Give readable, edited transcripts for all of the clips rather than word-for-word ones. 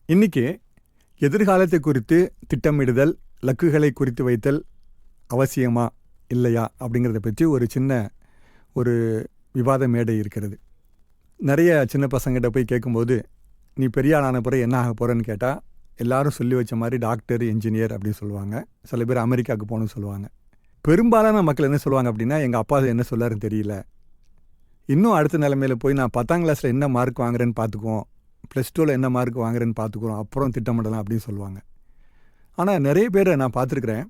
இன்னைக்கு எதிர்காலத்தை குறித்து திட்டமிடுதல், இலக்குகளை குறித்து வைத்தல் அவசியமா இல்லையா அப்படிங்கிறத பற்றி ஒரு சின்ன ஒரு விவாத மேடை இருக்கிறது. நிறைய சின்ன பசங்கிட்ட போய் கேட்கும்போது, நீ பெரிய ஆளான பிறகு என்ன ஆக போகிறேன்னு கேட்டால் எல்லாரும் சொல்லி வச்ச மாதிரி டாக்டர், என்ஜினியர் அப்படின்னு சொல்லுவாங்க. சில பேர் அமெரிக்காவுக்கு போகணும்னு சொல்லுவாங்க. பெரும்பாலான மக்கள் என்ன சொல்லுவாங்க அப்படின்னா, எங்கள் அப்பா என்ன சொல்லாருன்னு தெரியல, இன்னும் அடுத்த நிலைமையில் போய் நான் 10ஆம் கிளாஸில் என்ன மார்க் வாங்குறேன்னு பார்த்துக்குவோம், +2ல் என்ன மார்க் வாங்குறேன்னு பார்த்துக்குறோம், அப்புறம் திட்டமிடலாம் அப்படின்னு சொல்லுவாங்க. ஆனால் நிறைய பேரை நான் பார்த்துருக்குறேன்,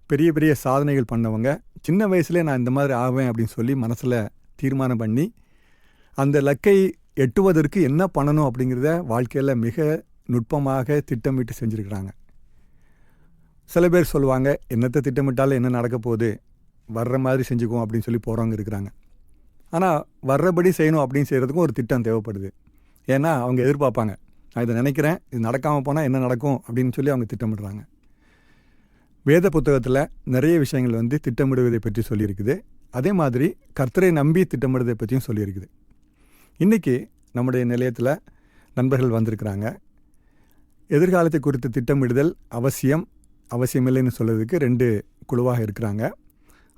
பெரிய பெரிய சாதனைகள் பண்ணவங்க சின்ன வயசுலேயே நான் இந்த மாதிரி ஆவேன் அப்படின்னு சொல்லி மனசில் தீர்மானம் பண்ணி அந்த இலக்கை எட்டுவதற்கு என்ன பண்ணணும் அப்படிங்கிறத வாழ்க்கையில் மிக நுட்பமாக திட்டமிட்டு செஞ்சுருக்கிறாங்க. சில பேர் சொல்லுவாங்க, என்னத்தை திட்டமிட்டாலும் என்ன நடக்க போகுது, வர்ற மாதிரி செஞ்சுக்குவோம் அப்படின்னு சொல்லி போகிறவங்க இருக்கிறாங்க. ஆனால் வர்றபடி செய்யணும் அப்படின்னு செய்கிறதுக்கும் ஒரு திட்டம் தேவைப்படுது. ஏன்னா அவங்க எதிர்பார்ப்பாங்க, நான் இதை நினைக்கிறேன், இது நடக்காமல் போனால் என்ன நடக்கும் அப்படின்னு சொல்லி அவங்க திட்டமிடுறாங்க. வேத புத்தகத்தில் நிறைய விஷயங்கள் திட்டமிடுவதை பற்றி சொல்லியிருக்குது. அதே மாதிரி கர்த்தரை நம்பி திட்டமிடுவதை பற்றியும் சொல்லியிருக்குது. இன்றைக்கி நம்முடைய நிலையத்தில் நண்பர்கள் வந்திருக்கிறாங்க. எதிர்காலத்தை குறித்து திட்டமிடுதல் அவசியமில்லைன்னு சொல்கிறதுக்கு 2 குழுவாக இருக்கிறாங்க.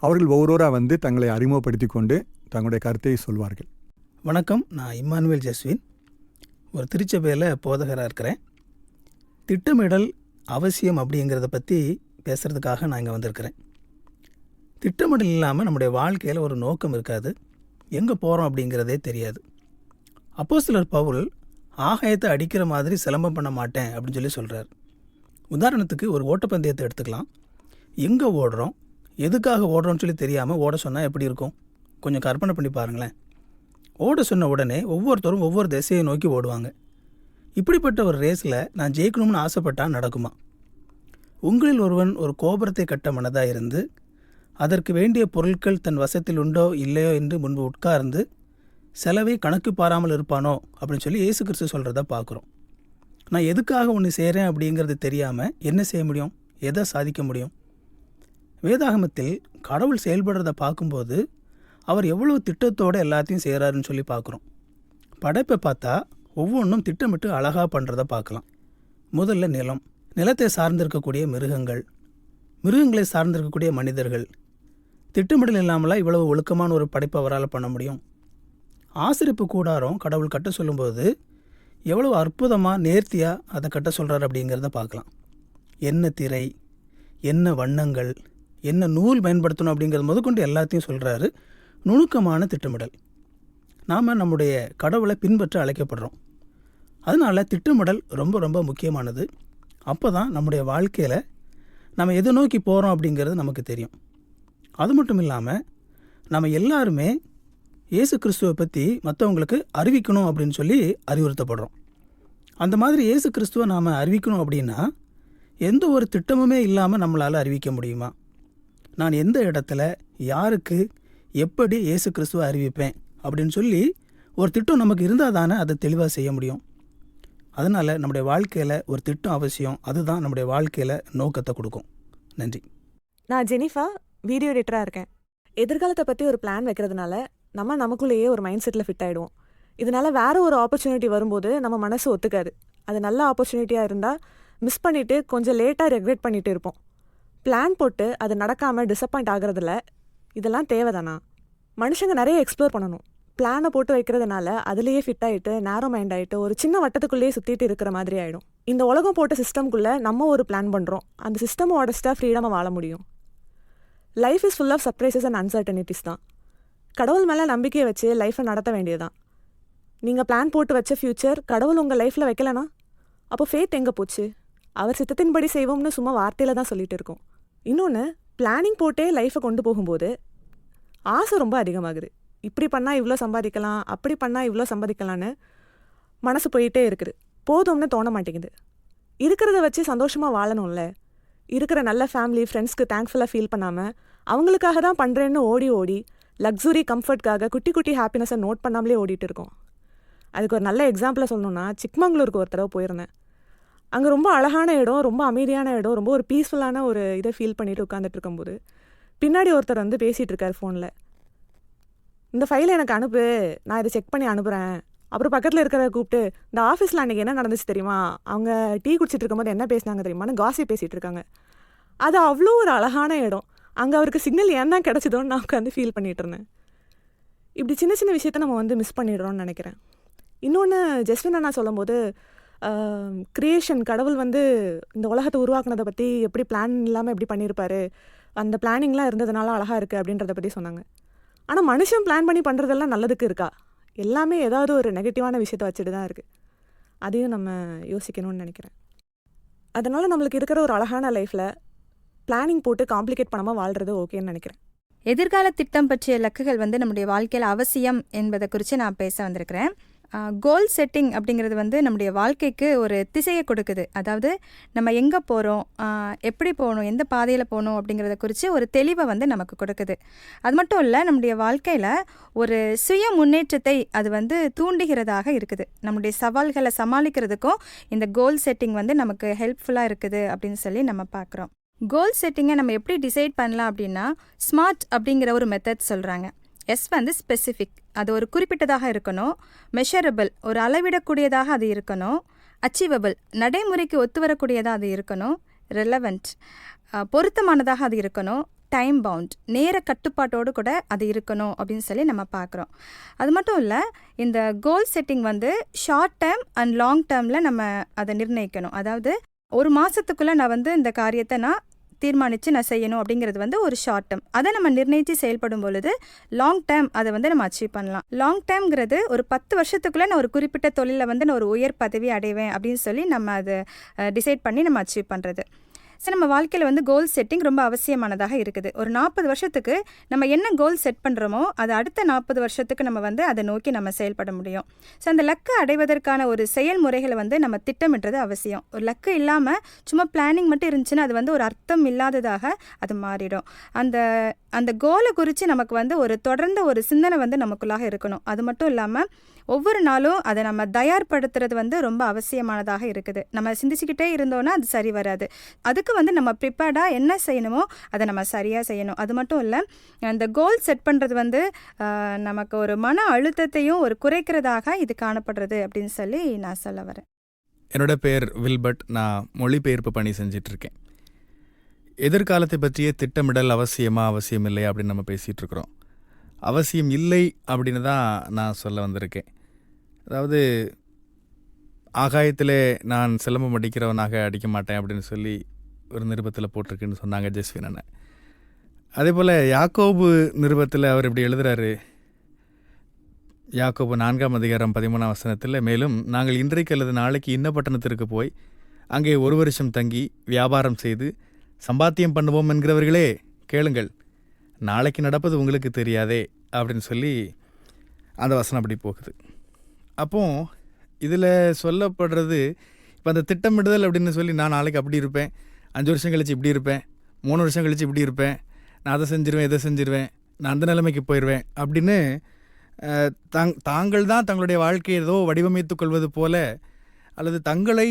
அவர்கள் ஒவ்வொருவராக தங்களை அறிமுகப்படுத்தி கொண்டு தங்களுடைய கருத்தை சொல்வார்கள். வணக்கம், நான் இம்மானுவேல் ஜஸ்வின், ஒரு திருச்சபையில் போதகராக இருக்கிறேன். திட்டமிடல் அவசியம் அப்படிங்கிறத பற்றி பேசுகிறதுக்காக நான் இங்கே வந்திருக்கிறேன். திட்டமிடல் இல்லாமல் நம்முடைய வாழ்க்கையில் ஒரு நோக்கம் இருக்காது, எங்கே போகிறோம் அப்படிங்கிறதே தெரியாது. அப்போஸ்தலர் பவுல் ஆகாயத்தை அடிக்கிற மாதிரி சிலம்பம் பண்ண மாட்டேன் அப்படின்னு சொல்லி சொல்கிறார். உதாரணத்துக்கு ஒரு ஓட்டப்பந்தயத்தை எடுத்துக்கலாம். எங்கே ஓடுறோம், எதுக்காக ஓடுறோம்னு சொல்லி தெரியாமல் ஓட சொன்னால் எப்படி இருக்கும்? கொஞ்சம் கற்பனை பண்ணி பாருங்களேன். ஓட சொன்ன உடனே ஒவ்வொருத்தரும் ஒவ்வொரு திசையை நோக்கி ஓடுவாங்க. இப்படிப்பட்ட ஒரு ரேஸில் நான் ஜெயிக்கணும்னு ஆசைப்பட்டால் நடக்குமா? உங்களில் ஒருவன் ஒரு கோபுரத்தை கட்ட மனதாக இருந்து அதற்கு வேண்டிய பொருட்கள் தன் வசத்தில் உண்டோ இல்லையோ என்று முன்பு உட்கார்ந்து செலவை கணக்கு பாராமல் இருப்பானோ அப்படின்னு சொல்லி இயேசு கிறிஸ்து சொல்கிறத பார்க்குறோம். நான் எதுக்காக ஒன்று செய்கிறேன் அப்படிங்கிறது தெரியாமல் என்ன செய்ய முடியும், எதை சாதிக்க முடியும்? வேதாகமத்தில் கடவுள் செயல்படுறதை பார்க்கும்போது அவர் எவ்வளோ திட்டத்தோடு எல்லாத்தையும் செய்கிறாருன்னு சொல்லி பார்க்குறோம். படைப்பை பார்த்தா ஒவ்வொன்றும் திட்டமிட்டு அழகாக பண்ணுறதை பார்க்கலாம். முதல்ல நிலத்தை சார்ந்திருக்கக்கூடிய மிருகங்களை சார்ந்திருக்கக்கூடிய மனிதர்கள். திட்டமிடல் இல்லாமலாம் இவ்வளவு ஒழுக்கமான ஒரு படைப்பை அவரால் பண்ண முடியும். ஆசிரிப்பு கூடாரம் கடவுள் கட்ட சொல்லும்போது எவ்வளவு அற்புதமாக நேர்த்தியாக அதை கட்ட சொல்கிறார் அப்படிங்கிறத பார்க்கலாம். என்ன திரை, என்ன வண்ணங்கள், என்ன நூல் பயன்படுத்தணும் அப்படிங்கிறது முதற்கொண்டு எல்லாத்தையும் சொல்கிறாரு. நுணுக்கமான திட்டமிடல். நாம் நம்முடைய கடவுளை பின்பற்ற அழைக்கப்படுறோம். அதனால் திட்டமிடல் ரொம்ப ரொம்ப முக்கியமானது. அப்போ தான் நம்முடைய வாழ்க்கையில் நம்ம எதை நோக்கி போகிறோம் அப்படிங்கிறது நமக்கு தெரியும். அது மட்டும் இல்லாமல் நம்ம எல்லாருமே இயேசு கிறிஸ்துவை பற்றி மற்றவங்களுக்கு அறிவிக்கணும் அப்படின்னு சொல்லி அறிவுறுத்தப்படுறோம். அந்த மாதிரி இயேசு கிறிஸ்துவை நாம் அறிவிக்கணும் அப்படின்னா எந்த ஒரு திட்டமுமே இல்லாமல் நம்மளால் அறிவிக்க முடியுமா? நான் எந்த இடத்துல யாருக்கு எப்படி இயேசு கிறிஸ்துவை அறிவிப்பேன் அப்படின்னு சொல்லி ஒரு திட்டம் நமக்கு இருந்தால் தானே அதை தெளிவாக செய்ய முடியும். அதனால் நம்முடைய வாழ்க்கையில் ஒரு திட்டம் அவசியம். அதுதான் நம்முடைய வாழ்க்கையில் நோக்கத்தை கொடுக்கும். நன்றி. நான் ஜெனிஃபா, வீடியோ எடிட்டராக இருக்கேன். எதிர்காலத்தை பற்றி ஒரு பிளான் வைக்கிறதுனால நமக்குள்ளேயே ஒரு மைண்ட் செட்டில் ஃபிட் ஆகிடுவோம். இதனால் வேறு ஒரு ஆப்பர்ச்சுனிட்டி வரும்போது நம்ம மனசு ஒத்துக்காது. அது நல்ல ஆப்பர்ச்சுனிட்டியாக இருந்தால் மிஸ் பண்ணிவிட்டு கொஞ்சம் லேட்டாக ரெக்ரெட் பண்ணிகிட்டு இருப்போம். பிளான் போட்டு அது நடக்காமல் டிசப்பாயிண்ட் ஆகிறதில்ல. இதெல்லாம் தேவைதானா? மனுஷங்க நிறைய எக்ஸ்ப்ளோர் பண்ணணும். பிளானை போட்டு வைக்கிறதுனால அதுலேயே ஃபிட் ஆகிட்டு நேரோ மைண்ட் ஆகிட்டு ஒரு சின்ன வட்டத்துக்குள்ளேயே சுற்றிட்டு இருக்கிற மாதிரி ஆகிடும். இந்த உலகம் போட்ட சிஸ்டம்குள்ளே நம்ம ஒரு பிளான் பண்ணுறோம். அந்த சிஸ்டம் உடச்சிட்டா ஃப்ரீடமாக வாழ முடியும். Life is full of surprises and uncertainties தான். கடவுள் மேலே நம்பிக்கையை வச்சு லைஃப்பை நடத்த வேண்டியதுதான். நீங்கள் பிளான் போட்டு வச்ச ஃப்யூச்சர் கடவுள் உங்கள் லைஃப்பில் வைக்கலனா அப்போ ஃபேத் எங்கே போச்சு? அவர் சித்தத்தின்படி செய்வோம்னு சும்மா வார்த்தையில் தான் சொல்லிட்டு இருக்கோம். இன்னொன்று, பிளானிங் போட்டே லைஃப்பை கொண்டு போகும்போது ஆசை ரொம்ப அதிகமாகுது. இப்படி பண்ணால் இவ்வளோ சம்பாதிக்கலாம், அப்படி பண்ணால் இவ்வளோ சம்பாதிக்கலான்னு மனசு போயிட்டே இருக்குது. போதும்னு தோண மாட்டேங்குது. இருக்கிறத வச்சு சந்தோஷமாக வாழணும்ல. இருக்கிற நல்ல ஃபேமிலி, ஃப்ரெண்ட்ஸ்க்கு தேங்க்ஃபுல்லாக ஃபீல் பண்ணாமல் அவங்களுக்காக தான் பண்ணுறேன்னு ஓடி லக்ஸுரி கம்ஃபர்ட்காக குட்டி குட்டி ஹாப்பினஸை நோட் பண்ணாமலே ஓடிட்டு இருக்கோம். அதுக்கு ஒரு நல்ல எக்ஸாம்பிளாக சொல்லணுன்னா, சிக்மங்களூருக்கு ஒரு தடவை போயிருந்தேன். அங்கே ரொம்ப அழகான இடம், ரொம்ப அமைதியான இடம், ரொம்ப ஒரு பீஸ்ஃபுல்லான ஒரு இதை ஃபீல் பண்ணிட்டு உட்காந்துட்டு இருக்கும்போது பின்னாடி ஒருத்தர் பேசிகிட்டு இருக்கார் ஃபோனில். இந்த ஃபைலை எனக்கு அனுப்பு, நான் இதை செக் பண்ணி அனுப்புகிறேன் அப்புறம் பக்கத்தில் இருக்கிற கூப்பிட்டு இந்த ஆஃபீஸில் அன்றைக்கி என்ன நடந்துச்சு தெரியுமா, அவங்க டீ குடிச்சிட்டு இருக்கும்போது என்ன பேசினாங்க தெரியுமான்னு காசி பேசிகிட்டு இருக்காங்க. அது அவ்வளோ ஒரு அழகான இடம். அங்கே அவருக்கு சிக்னல் ஏன் தான் கிடச்சிதோன்னு நான் உட்காந்து ஃபீல் பண்ணிகிட்டு இருந்தேன். இப்படி சின்ன சின்ன விஷயத்த நம்ம வந்து மிஸ் பண்ணிடுறோம்னு நினைக்கிறேன். இன்னொன்று ஜஸ்வின் அண்ணா சொல்லும்போது கிரியேஷன், கடவுள் வந்து இந்த உலகத்தை உருவாக்குனதை பற்றி எப்படி பிளான் இல்லாமல் எப்படி பண்ணியிருப்பாரு, அந்த பிளானிங்லாம் இருந்ததுனால அழகாக இருக்குது அப்படின்றத பற்றி சொன்னாங்க. ஆனால் மனுஷன் பிளான் பண்ணி பண்ணுறதெல்லாம் நல்லதுக்கு இருக்கா? எல்லாமே ஏதாவது ஒரு நெகட்டிவான விஷயத்தை வச்சுட்டு தான் இருக்குது. அதையும் நம்ம யோசிக்கணும்னு நினைக்கிறேன். அதனால் நம்மளுக்கு இருக்கிற ஒரு அழகான லைஃப்பில் பிளானிங் போட்டு காம்ப்ளிகேட் பண்ணாமல் வாழ்கிறது ஓகேன்னு நினைக்கிறேன். எதிர்கால திட்டம் பற்றிய இலக்குகள் வந்து நம்முடைய வாழ்க்கையில் அவசியம் என்பதை குறித்து நான் பேச வந்திருக்கிறேன். கோல் செட்டிங் அப்படிங்கிறது வந்து நம்முடைய வாழ்க்கைக்கு ஒரு திசையை கொடுக்குது. அதாவது நம்ம எங்கே போகிறோம், எப்படி போகணும், எந்த பாதையில் போகணும் அப்படிங்கிறத குறித்து ஒரு தெளிவை வந்து நமக்கு கொடுக்குது. அது மட்டும் இல்லை, நம்முடைய வாழ்க்கையில் ஒரு சுய முன்னேற்றத்தை அது வந்து தூண்டுகிறதாக இருக்குது. நம்முடைய சவால்களை சமாளிக்கிறதுக்கும் இந்த கோல் செட்டிங் வந்து நமக்கு ஹெல்ப்ஃபுல்லாக இருக்குது அப்படின்னு சொல்லி நம்ம பார்க்குறோம். கோல் செட்டிங்கை நம்ம எப்படி டிசைட் பண்ணலாம் அப்படின்னா, ஸ்மார்ட் அப்படிங்கிற ஒரு மெத்தட் சொல்கிறாங்க. எஸ் வந்து ஸ்பெசிஃபிக், அது ஒரு குறிப்பிட்டதாக இருக்கணும். மெஷரபிள், ஒரு அளவிடக்கூடியதாக அது இருக்கணும். அச்சீவபிள், நடைமுறைக்கு ஒத்து வரக்கூடியதாக அது இருக்கணும். ரெலவெண்ட், பொருத்தமானதாக அது இருக்கணும். டைம் பவுண்ட், நேர கட்டுப்பாட்டோடு கூட அது இருக்கணும் அப்படின்னு சொல்லி நம்ம பார்க்குறோம். அது மட்டும் இல்லை, இந்த கோல் செட்டிங் வந்து ஷார்ட் டேர்ம் அண்ட் லாங் டேர்மில் நம்ம அதை நிர்ணயிக்கணும். அதாவது ஒரு மாதத்துக்குள்ளே நான் வந்து இந்த காரியத்தை நான் தீர்மானித்து நான் செய்யணும் அப்படிங்கிறது வந்து ஒரு ஷார்ட் டேர்ம். அதை நம்ம நிர்ணயித்து செயல்படும் பொழுது லாங் டேர்ம் அதை வந்து நம்ம அச்சீவ் பண்ணலாம். லாங் டேர்ம்ங்கிறது ஒரு 10 வருஷத்துக்குள்ளே நான் ஒரு குறிப்பிட்ட தொழிலில் வந்து நான் ஒரு உயர் பதவி அடைவேன் அப்படின்னு சொல்லி நம்ம அதை டிசைட் பண்ணி நம்ம அச்சீவ் பண்ணுறது. ஸோ நம்ம வாழ்க்கையில் வந்து கோல் செட்டிங் ரொம்ப அவசியமானதாக இருக்குது. ஒரு 40 வருஷத்துக்கு நம்ம என்ன கோல் செட் பண்ணுறோமோ அது அடுத்த 40 வருஷத்துக்கு நம்ம வந்து அதை நோக்கி நம்ம செயல்பட முடியும். ஸோ அந்த லக்கை அடைவதற்கான ஒரு செயல்முறைகளை வந்து நம்ம திட்டமிடுறது அவசியம். ஒரு லக்கு இல்லாமல் சும்மா பிளானிங் மட்டும் இருந்துச்சுன்னா அது வந்து ஒரு அர்த்தம் இல்லாததாக அது மாறிடும். அந்த கோலை குறித்து நமக்கு வந்து ஒரு தொடர்ந்த ஒரு சிந்தனை வந்து நமக்குள்ளாக இருக்கணும். அது மட்டும் இல்லாமல் ஒவ்வொரு நாளும் அதை நம்ம தயார்படுத்துறது வந்து ரொம்ப அவசியமானதாக இருக்குது. நம்ம சிந்திச்சுக்கிட்டே இருந்தோன்னா அது சரி வராது. அதுக்கு வந்து நம்ம ப்ரிப்பேர்டாக என்ன செய்யணுமோ அதை நம்ம சரியாக செய்யணும். அது மட்டும் இல்லை, அந்த கோல் செட் பண்ணுறது வந்து நமக்கு ஒரு மன அழுத்தத்தையும் ஒரு குறைக்கிறதாக இது காணப்படுறது அப்படின்னு சொல்லி நான் சொல்ல வரேன். என்னோட பேர் வில்பர்ட். நான் மொழிபெயர்ப்பு பணி செஞ்சிட்ருக்கேன். எதிர்காலத்தை பற்றிய திட்டமிடல் அவசியமா அவசியம் இல்லையா அப்படின்னு நம்ம பேசிகிட்டு இருக்கிறோம். அவசியம் இல்லை அப்படின்னு தான் நான் சொல்ல வந்திருக்கேன். அதாவது ஆகாயத்திலே நான் சிலம்பம் அடிக்கிறவனாக அடிக்க மாட்டேன் அப்படின்னு சொல்லி ஒரு நிருபத்தில் போட்டிருக்குன்னு சொன்னாங்க ஜஸ்வின் அண்ணன். அதே போல் யாக்கோபு நிருபத்தில் அவர் இப்படி எழுதுகிறாரு. யாக்கோபு 4ஆம் அதிகாரம் 13ஆம் வசனத்தில், மேலும் நாங்கள் இன்றைக்கு அல்லது நாளைக்கு இன்ன பட்டணத்திற்கு போய் அங்கே 1 வருஷம் தங்கி வியாபாரம் செய்து சம்பாத்தியம் பண்ணுவோம் என்கிறவர்களே கேளுங்கள், நாளைக்கு நடப்பது உங்களுக்கு தெரியாதே அப்படின்னு சொல்லி அந்த வசனம் அப்படி போகுது. அப்போ இதில் சொல்லப்படுறது இப்போ அந்த திட்டமிடுதல் அப்படின்னு சொல்லி, நான் நாளைக்கு அப்படி இருப்பேன், 5 வருஷம் கழிச்சு இப்படி இருப்பேன், 3 வருஷம் கழிச்சு இப்படி இருப்பேன், நான் அதை செஞ்சிருவேன் இதை செஞ்சிருவேன், நான் அந்த நிலைமைக்கு போயிடுவேன் அப்படின்னு தாங்கள் தான் தங்களுடைய வாழ்க்கையை ஏதோ வடிவமைத்து கொள்வது போல, அல்லது தங்களை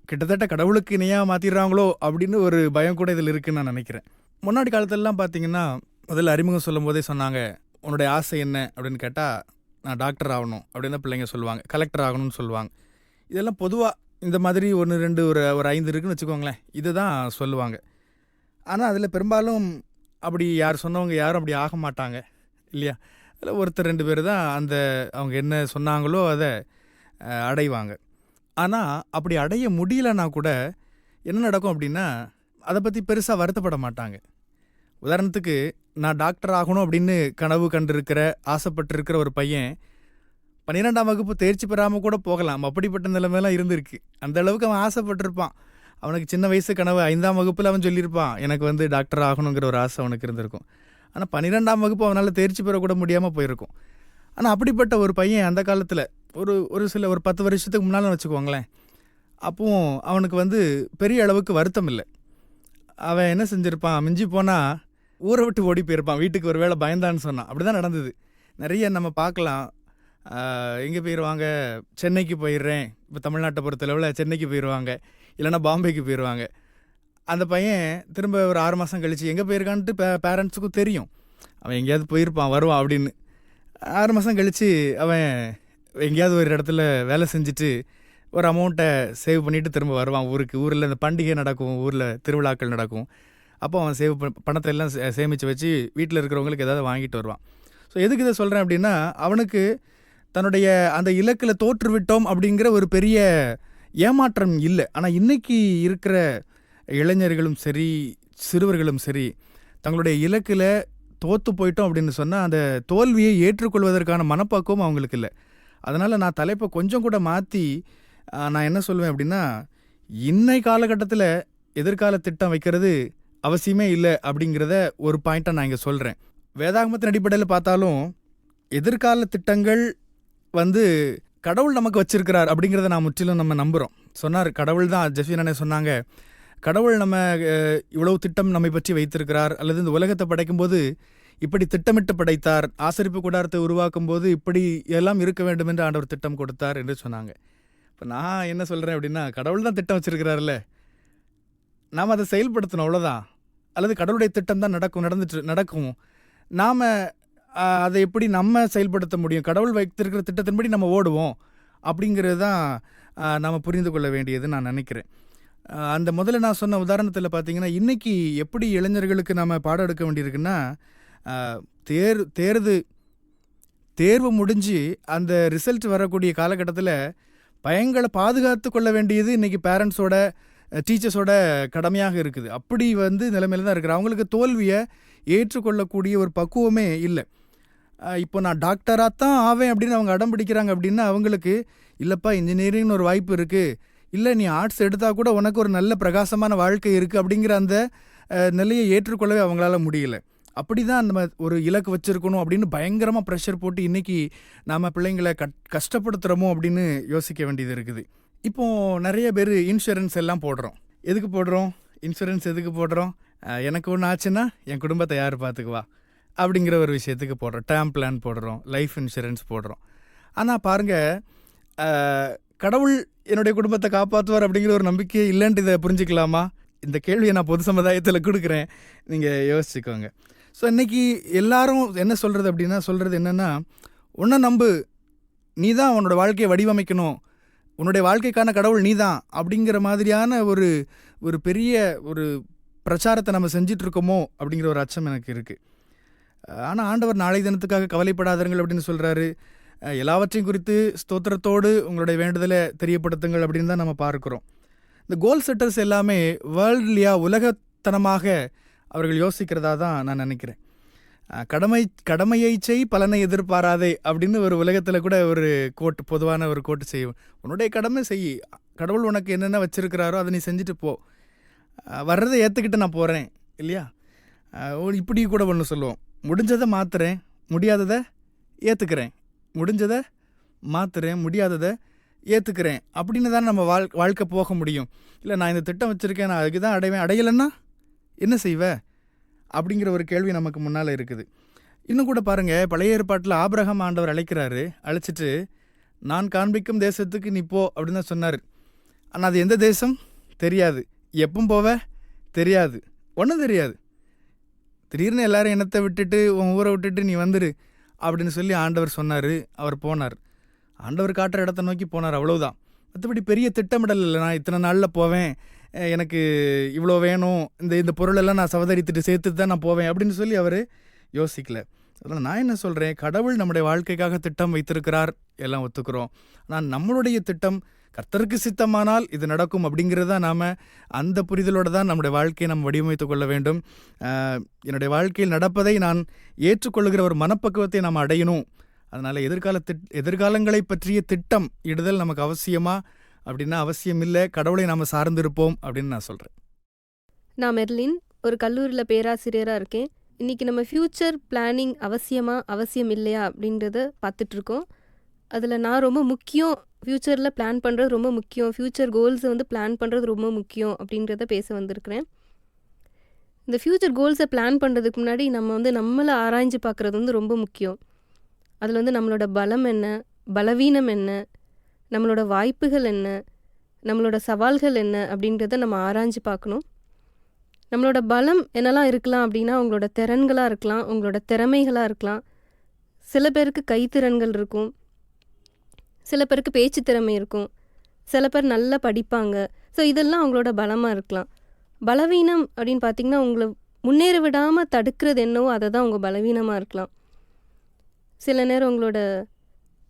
கிட்டத்தட்ட கடவுளுக்கு இணையாக மாற்றிடுறாங்களோ அப்படின்னு ஒரு பயம் கூட இதில் இருக்குன்னு நான் நினைக்கிறேன். முன்னாடி காலத்திலலாம் பார்த்திங்கன்னா, முதல்ல அறிமுகம் சொல்லும் போதே சொன்னாங்க, உன்னுடைய ஆசை என்ன அப்படின்னு கேட்டால், நான் டாக்டர் ஆகணும் அப்படின்னு தான் பிள்ளைங்க சொல்லுவாங்க, கலெக்டர் ஆகணும்னு சொல்லுவாங்க. இதெல்லாம் பொதுவாக இந்த மாதிரி 1 2 ஒரு 5 இருக்குன்னு வச்சுக்கோங்களேன், இதை தான் சொல்லுவாங்க. ஆனால் அதில் பெரும்பாலும் அப்படி யார் சொன்னவங்க யாரும் அப்படி ஆக மாட்டாங்க இல்லையா? அதில் ஒருத்தர் 2 பேர் தான் அந்த அவங்க என்ன சொன்னாங்களோ அதை அடைவாங்க. ஆனால் அப்படி அடைய முடியலன்னா கூட என்ன நடக்கும் அப்படின்னா, அதை பற்றி பெருசாக வருத்தப்பட மாட்டாங்க. உதாரணத்துக்கு, நான் டாக்டர் ஆகணும் அப்படின்னு கனவு கண்டிருக்கிற ஆசைப்பட்டிருக்கிற ஒரு பையன் 12ஆம் வகுப்பு தேர்ச்சி பெறாமல் கூட போகலாம். அப்படிப்பட்ட நிலைமையெல்லாம் இருந்திருக்கு. அந்த அளவுக்கு அவன் ஆசைப்பட்டிருப்பான். அவனுக்கு சின்ன வயசு கனவு 5ஆம் வகுப்பில் அவன் சொல்லியிருப்பான், எனக்கு வந்து டாக்டர் ஆகணுங்கிற ஒரு ஆசை அவனுக்கு இருந்திருக்கும். ஆனால் 12ஆம் வகுப்பு அவனால் தேர்ச்சி பெறக்கூட முடியாமல் போயிருக்கும். ஆனால் அப்படிப்பட்ட ஒரு பையன் அந்த காலத்தில் ஒரு 10 வருஷத்துக்கு முன்னால் வச்சுக்கோங்களேன், அப்போது அவனுக்கு வந்து பெரிய அளவுக்கு வருத்தம் இல்லை. அவன் என்ன செஞ்சுருப்பான், மிஞ்சி போனால் ஊரை விட்டு ஓடி போயிருப்பான், வீட்டுக்கு ஒரு வேளை பயந்தான்னு சொன்னான். அப்படி தான் நடந்தது. நிறைய நம்ம பார்க்கலாம். எங்கே போயிடுவாங்க, சென்னைக்கு போயிடுறேன், இப்போ தமிழ்நாட்டை பொறுத்தளவில் சென்னைக்கு போயிடுவாங்க, இல்லைனா பாம்பேக்கு போயிடுவாங்க. அந்த பையன் திரும்ப ஒரு 6 மாதம் கழித்து எங்கே போயிருக்கான்ட்டு பேரண்ட்ஸுக்கும் தெரியும், அவன் எங்கேயாவது போயிருப்பான் வருவான் அப்படின்னு. 6 மாதம் கழித்து அவன் எங்கேயாவது ஒரு இடத்துல வேலை செஞ்சுட்டு ஒரு அமௌண்ட்டை சேவ் பண்ணிவிட்டு திரும்ப வருவான் ஊருக்கு. ஊரில் இந்த பண்டிகை நடக்கும், ஊரில் திருவிழாக்கள் நடக்கும். அப்போ அவன் பணத்தை எல்லாம் சேமித்து வச்சு வீட்டில் இருக்கிறவங்களுக்கு ஏதாவது வாங்கிட்டு வருவான். ஸோ எதுக்கு இதை சொல்கிறேன் அப்படின்னா, அவனுக்கு தன்னுடைய அந்த இலக்கில் தோற்றுவிட்டோம் அப்படிங்கிற ஒரு பெரிய ஏமாற்றம் இல்லை. ஆனால் இன்றைக்கி இருக்கிற இளைஞர்களும் சரி, சிறுவர்களும் சரி, தங்களுடைய இலக்கில் தோற்று போயிட்டோம் அப்படின்னு சொன்னால் அந்த தோல்வியை ஏற்றுக்கொள்வதற்கான மனப்பக்குவம் அவங்களுக்கு இல்லை. அதனால் நான் தலைப்பை கொஞ்சம் கூட மாற்றி நான் என்ன சொல்லுவேன் அப்படின்னா, இன்னை காலகட்டத்தில் எதிர்கால திட்டம் வைக்கிறது அவசியமே இல்லை அப்படிங்கிறத ஒரு பாயிண்ட்டை நான் இங்கே சொல்கிறேன். வேதாகமத்தின் அடிப்படையில் பார்த்தாலும் எதிர்கால திட்டங்கள் கடவுள் நமக்கு வச்சிருக்கிறார் அப்படிங்கிறத நான் முற்றிலும் நம்ம நம்புகிறோம். சொன்னார் கடவுள் தான், ஜெஸ்வின் அண்ணே சொன்னாங்க, கடவுள் நம்ம இவ்வளவு திட்டம் நம்மை பற்றி வைத்திருக்கிறார், அல்லது இந்த உலகத்தை படைக்கும்போது இப்படி திட்டமிட்டு படைத்தார், ஆசரிப்பு கூடாரத்தை உருவாக்கும் போது இப்படி எல்லாம் இருக்க வேண்டும் என்று ஆண்டவர் திட்டம் கொடுத்தார் என்று சொன்னாங்க. இப்போ நான் என்ன சொல்கிறேன் அப்படின்னா, கடவுள் தான் திட்டம் வச்சிருக்கிறார்ல, நாம் அதை செயல்படுத்தணும் அவ்வளோதான். அல்லது கடவுளுடைய திட்டம் தான் நடக்கும், நாம் அதை எப்படி நம்ம செயல்படுத்த முடியும், கடவுள் வைத்திருக்கிற திட்டத்தின்படி நம்ம ஓடுவோம் அப்படிங்கிறது தான் நாம் புரிந்து கொள்ள வேண்டியது நான் நினைக்கிறேன். அந்த முதல்ல நான் சொன்ன உதாரணத்தில் பார்த்தீங்கன்னா, இன்றைக்கி எப்படி இளைஞர்களுக்கு நம்ம பாடம் எடுக்க வேண்டியிருக்குன்னா, தேர்வு முடிஞ்சு அந்த ரிசல்ட் வரக்கூடிய காலகட்டத்தில் பயங்களை பாதுகாத்து கொள்ள வேண்டியது இன்றைக்கி பேரண்ட்ஸோட டீச்சர்ஸோட கடமையாக இருக்குது. அப்படி நிலைமையில் தான் இருக்கிற அவங்களுக்கு தோல்வியை ஏற்றுக்கொள்ளக்கூடிய ஒரு பக்குவமே இல்லை. இப்போ நான் டாக்டராக தான் ஆவேன் அப்படின்னு அவங்க அடம் பிடிக்கிறாங்க அப்படின்னா, அவங்களுக்கு இல்லைப்பா இன்ஜினியரிங்னு ஒரு வாய்ப்பு இருக்குது, இல்லை நீ ஆர்ட்ஸ் எடுத்தால் கூட உனக்கு ஒரு நல்ல பிரகாசமான வாழ்க்கை இருக்குது அப்படிங்கிற அந்த நிலையை ஏற்றுக்கொள்ளவே அவங்களால முடியல. அப்படி தான் நம்ம ஒரு இலக்கு வச்சுருக்கணும் அப்படின்னு பயங்கரமாக ப்ரெஷர் போட்டு இன்றைக்கி நாம் பிள்ளைங்களை கஷ்டப்படுத்துகிறோமோ அப்படின்னு யோசிக்க வேண்டியது இருக்குது. இப்போது நிறைய பேர் இன்சூரன்ஸ் எல்லாம் போடுறோம். எதுக்கு போடுறோம் இன்சூரன்ஸ்? எதுக்கு போடுறோம்? எனக்கு ஒன்று ஆச்சுன்னா என் குடும்பத்தை யார் பார்த்துக்குவா அப்படிங்கிற ஒரு விஷயத்துக்கு போடுறோம். டேர்ம் பிளான் போடுறோம், லைஃப் இன்சூரன்ஸ் போடுறோம். ஆனால் பாருங்கள், கடவுள் என்னுடைய குடும்பத்தை காப்பாற்றுவார் அப்படிங்கிற ஒரு நம்பிக்கை இல்லைன்ட்டு இதை புரிஞ்சிக்கலாமா? இந்த கேள்வியை நான் பொது சமுதாயத்தில் கொடுக்குறேன், நீங்கள் யோசிச்சுக்கோங்க. ஸோ இன்றைக்கி எல்லாரும் என்ன சொல்கிறது அப்படின்னா, சொல்கிறது என்னென்னா, உன்னை நம்பு, நீ தான் உன்னோட வாழ்க்கையை வடிவமைக்கணும், உன்னுடைய வாழ்க்கைக்கான கடவுள் நீ தான் அப்படிங்கிற மாதிரியான ஒரு பெரிய ஒரு பிரச்சாரத்தை நம்ம செஞ்சிட்ருக்கோமோ அப்படிங்கிற ஒரு அச்சம் எனக்கு இருக்குது. ஆனால் ஆண்டவர் நாளை தினத்துக்காக கவலைப்படாதீர்கள் அப்படின்னு சொல்கிறாரு. எல்லாவற்றையும் குறித்து ஸ்தோத்திரத்தோடு உங்களுடைய வேண்டுதலை தெரியப்படுத்துங்கள் அப்படின்னு தான் நம்ம பார்க்குறோம். இந்த கோல் செட்டர்ஸ் எல்லாமே வேர்ல்ட்லியாக உலகத்தனமாக அவர்கள் யோசிக்கிறதா தான் நான் நினைக்கிறேன். கடமையை செய் பலனை எதிர்பாராதே அப்படின்னு ஒரு உலகத்தில் கூட ஒரு கோட்டு, பொதுவான ஒரு கோட்டு செய்யும். உன்னுடைய கடமை செய், கடவுள் உனக்கு என்னென்ன வச்சுருக்கிறாரோ அதை நீ செஞ்சுட்டு போ, வர்றதை ஏற்றுக்கிட்டு நான் போகிறேன் இல்லையா? இப்படி கூட ஒன்று சொல்லுவோம், முடிஞ்சதை மாற்றுறேன், முடியாததை ஏற்றுக்கிறேன், முடிஞ்சதை மாற்றுறேன், முடியாததை ஏற்றுக்கிறேன் அப்படின்னு தான் நம்ம வாழ்க்கை போக முடியும். இல்லை நான் இந்த திட்டம் வச்சுருக்கேன், நான் அதுக்கு தான் அடையலைன்னா என்ன செய்வ அப்படிங்கிற ஒரு கேள்வி நமக்கு முன்னால் இருக்குது. இன்னும் கூட பாருங்கள், பழைய ஏற்பாட்டில் ஆபிரகாம் ஆண்டவர் அழைக்கிறாரு, அழைச்சிட்டு நான் காண்பிக்கும் தேசத்துக்கு நீ போ அப்படின்னு தான் சொன்னார். ஆனால் அது எந்த தேசம் தெரியாது, எப்போ போவ தெரியாது, ஒன்றும் தெரியாது. திடீர்னு எல்லாரும் இனத்தை விட்டுட்டு உன் ஊரை விட்டுட்டு நீ வந்துரு அப்படின்னு சொல்லி ஆண்டவர் சொன்னார். அவர் போனார், ஆண்டவர் காட்டுற இடத்த நோக்கி போனார், அவ்வளவுதான். மற்றபடி பெரிய திட்டமிடல் இல்லை, நான் இத்தனை நாளில் போவேன், எனக்கு இவ்வளோ வேணும், இந்த பொருளெல்லாம் நான் சவதரித்துட்டு சேர்த்து தான் நான் போவேன் அப்படின்னு சொல்லி அவர் யோசிக்கல. அதனால் நான் என்ன சொல்கிறேன், கடவுள் நம்முடைய வாழ்க்கைக்காக திட்டம் வைத்திருக்கிறார், எல்லாம் ஒத்துக்கிறோம். ஆனால் நம்மளுடைய திட்டம் கர்த்தருக்கு சித்தமானால் இது நடக்கும் அப்படிங்கிறத நாம் அந்த புரிதலோடு தான் நம்முடைய வாழ்க்கையை நம்ம வடிவமைத்து கொள்ள வேண்டும். என்னுடைய வாழ்க்கையில் நடப்பதை நான் ஏற்றுக்கொள்கிற ஒரு மனப்பக்குவத்தை நாம் அடையணும். அதனால் எதிர்காலங்களை பற்றிய திட்டம் இடுதல் நமக்கு அவசியமா அப்படின்னா அவசியம் இல்லை, கடவுளை நாம் சார்ந்திருப்போம் அப்படின்னு நான் சொல்கிறேன். நான் மெர்லின், ஒரு கல்லூரியில் பேராசிரியராக இருக்கேன். இன்றைக்கி நம்ம ஃப்யூச்சர் பிளானிங் அவசியம் இல்லையா அப்படின்றத பார்த்துட்ருக்கோம். அதில் நான் ரொம்ப முக்கியம், ஃப்யூச்சரில் பிளான் பண்ணுறது ரொம்ப முக்கியம், ஃப்யூச்சர் கோல்ஸை பிளான் பண்ணுறது ரொம்ப முக்கியம் அப்படின்றத பேச வந்திருக்கிறேன். இந்த ஃப்யூச்சர் கோல்ஸை பிளான் பண்ணுறதுக்கு முன்னாடி நம்ம நம்மளை ஆராய்ஞ்சு பார்க்குறது ரொம்ப முக்கியம். அதில் நம்மளோட பலம் என்ன, பலவீனம் என்ன, நம்மளோட வாய்ப்புகள் என்ன, நம்மளோட சவால்கள் என்ன அப்படின்றத நம்ம ஆராய்ஞ்சு பார்க்கணும். நம்மளோட பலம் என்னெல்லாம் இருக்கலாம் அப்படின்னா, உங்களோட திறன்களாக இருக்கலாம், உங்களோட திறமைகளாக இருக்கலாம். சில பேருக்கு கைத்திறன்கள் இருக்கும், சில பேருக்கு பேச்சு திறமை இருக்கும், சில பேர் நல்லா படிப்பாங்க. ஸோ இதெல்லாம் அவங்களோட பலமாக இருக்கலாம். பலவீனம் அப்படின்னு பார்த்தீங்கன்னா உங்களை முன்னேற விடாமல் தடுக்கிறது என்னவோ அதை தான் உங்கள் பலவீனமாக இருக்கலாம். சில நேரம் உங்களோட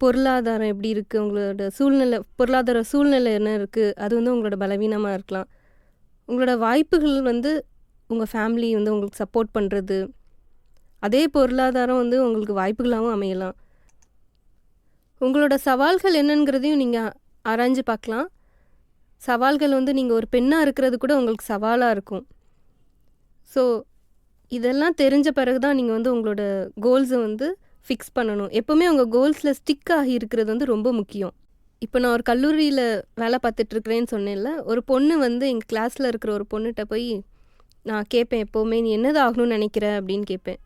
பொருளாதாரம் எப்படி இருக்குது, உங்களோட சூழ்நிலை, பொருளாதார சூழ்நிலை என்ன இருக்குது, அது வந்து உங்களோட பலவீனமாக இருக்கலாம். உங்களோட வாய்ப்புகள் வந்து உங்கள் ஃபேமிலி வந்து உங்களுக்கு சப்போர்ட் பண்ணுறது, அதே பொருளாதாரம் வந்து உங்களுக்கு வாய்ப்புகளாகவும் அமையலாம். உங்களோட சவால்கள் என்னங்கிறதையும் நீங்கள் ஆராய்ஞ்சு பார்க்கலாம். சவால்கள் வந்து நீங்கள் ஒரு பெண்ணாக இருக்கிறது கூட உங்களுக்கு சவாலாக இருக்கும். ஸோ இதெல்லாம் தெரிஞ்ச பிறகு தான் நீங்கள் வந்து உங்களோட கோல்ஸை வந்து ஃபிக்ஸ் பண்ணணும். எப்போவுமே உங்கள் கோல்ஸில் ஸ்டிக் ஆகி இருக்கிறது வந்து ரொம்ப முக்கியம். இப்போ நான் ஒரு கல்லூரியில் வேலை பார்த்துட்ருக்கிறேன்னு சொன்னேன்ல, ஒரு பொண்ணு வந்து எங்கள் கிளாஸில் இருக்கிற ஒரு பொண்ணுகிட்ட போய் நான் கேட்பேன், எப்போவுமே நீ என்னது ஆகணும்னு நினைக்கிற அப்படின்னு கேட்பேன்.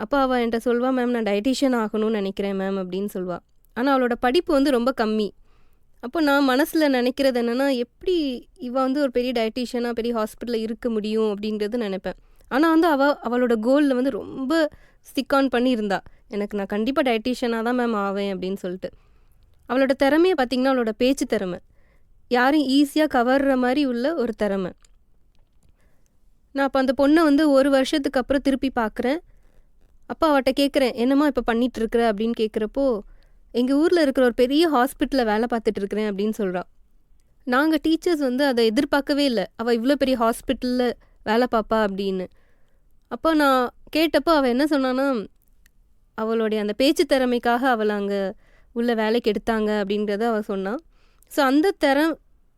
அப்போ அவள் என்கிட்ட சொல்வா, மேம் நான் டயட்டீஷியன் ஆகணும்னு நினைக்கிறேன் மேம் அப்படின்னு சொல்வாள். ஆனால் அவளோட படிப்பு வந்து ரொம்ப கம்மி. அப்போ நான் மனசில் நினைக்கிறது என்னென்னா, எப்படி இவள் வந்து ஒரு பெரிய டயட்டீஷியனாக பெரிய ஹாஸ்பிட்டலில் இருக்க முடியும் அப்படின்றது நினைப்பேன். ஆனால் வந்து அவளோட கோலில் வந்து ரொம்ப ஸ்டிக் ஆன் பண்ணி இருந்தா, எனக்கு நான் கண்டிப்பாக டயட்டீஷியனாக தான் மேம் ஆவேன் அப்படின்னு சொல்லிட்டு. அவளோட திறமையை பார்த்திங்கன்னா அவளோட பேச்சு திறமை, யாரும் ஈஸியாக கவர்ற மாதிரி உள்ள ஒரு திறமை. நான் அப்போ அந்த பொண்ணை வந்து ஒரு வருஷத்துக்கு அப்புறம் திருப்பி பார்க்குறேன். அப்போ அவட்ட கேட்குறேன், என்னம்மா இப்போ பண்ணிகிட்ருக்குற அப்படின்னு கேட்குறப்போ, எங்கள் ஊரில் இருக்கிற ஒரு பெரிய ஹாஸ்பிட்டலில் வேலை பார்த்துட்ருக்குறேன் அப்படின்னு சொல்கிறா. நாங்கள் டீச்சர்ஸ் வந்து அதை எதிர்பார்க்கவே இல்லை, அவள் இவ்வளோ பெரிய ஹாஸ்பிட்டலில் வேலை பார்ப்பா அப்படின்னு. அப்போ நான் கேட்டப்போ அவள் என்ன சொன்னான்னா, அவளுடைய அந்த பேச்சு திறமைக்காக அவளை அங்கே உள்ள வேலைக்கு எடுத்தாங்க அப்படின்றத அவள் சொன்னான். ஸோ அந்த